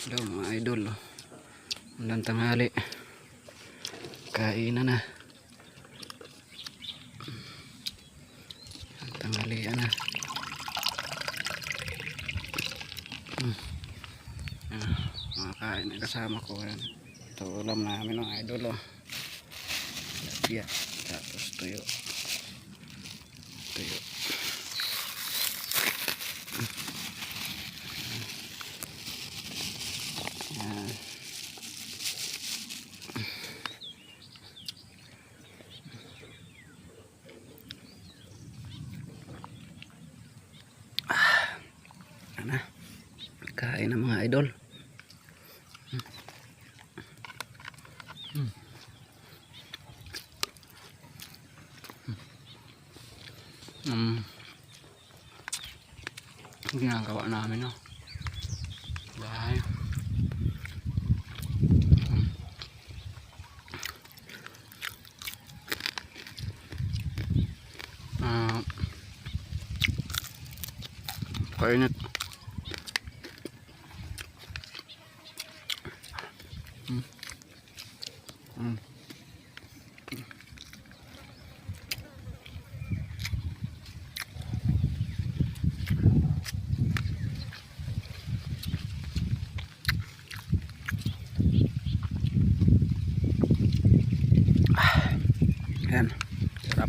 Hello mga idol, magandang tanghali. Kainan na. Tanghalian na. Mga kain na kasama ko. Ito ulam namin mga idol. Lapia, tapos tuyo. Tuyo. Yan. Ano? Kain na mga idol. Ginagawa namin bahay. Kainit. Yan, sarap.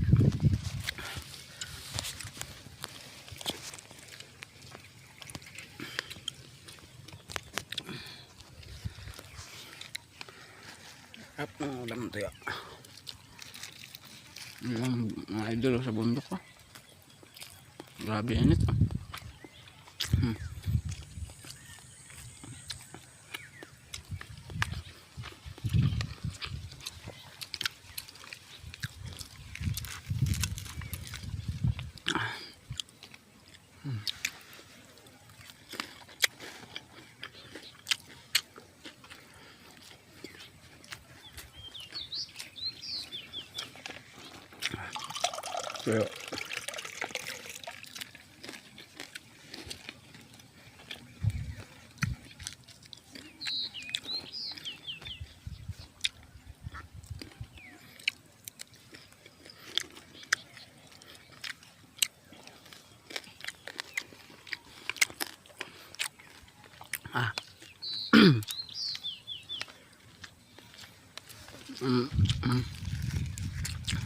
Sarap ng ulam tuyo. Yung mga idol sa bundok ko. Grabe init. Tuyo.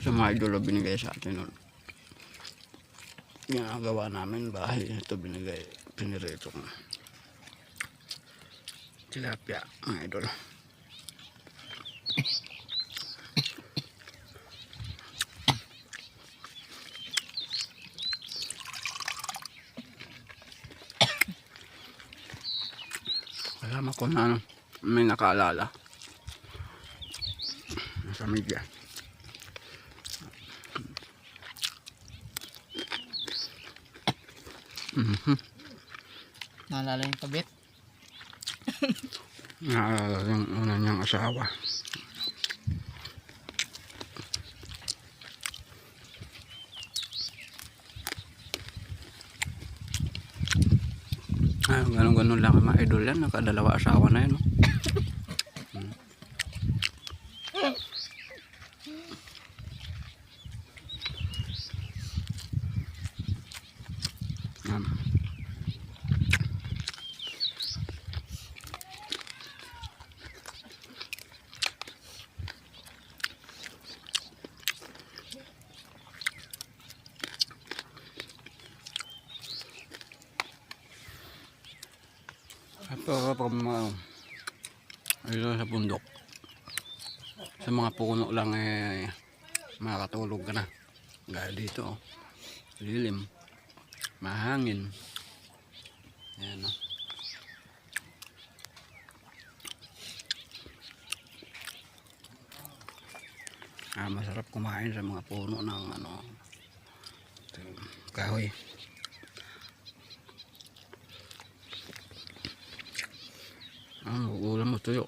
Sa mga idol binigay sa atin nun. Ginagawa namin bahay. Ito binigay, pinirito ko. Tilapia mga idol. Alam ko na may nakaalala sa media. Naalala yung kabit? Naalala yung una niyang asawa. Ganun-ganun lang mga idol yan. Nakadalawa asawa na yun. Ito from ito sa bundok. Sa mga puno lang makakatulog ka na. Gaya dito lilim, mahangin. Ayan masarap kumain sa mga puno ng kahoy. Ulam mo tuyo.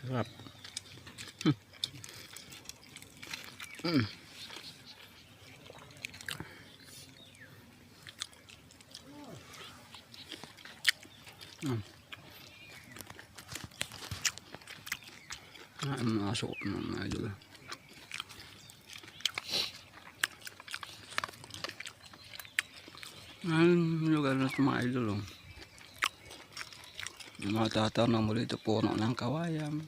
Sarap. Ang aso ko mga idol. Ang lugar na ito mga idol. Oh. Matatanaw mo dito puno ng kawayan.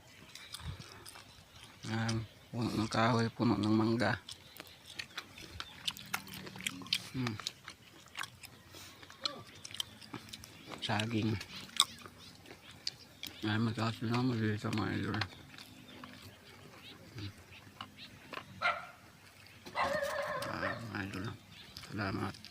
Puno ng kahoy, puno ng mangga. Saging. Ay, magkasama mo dito mga idol. Mga idol. Salamat.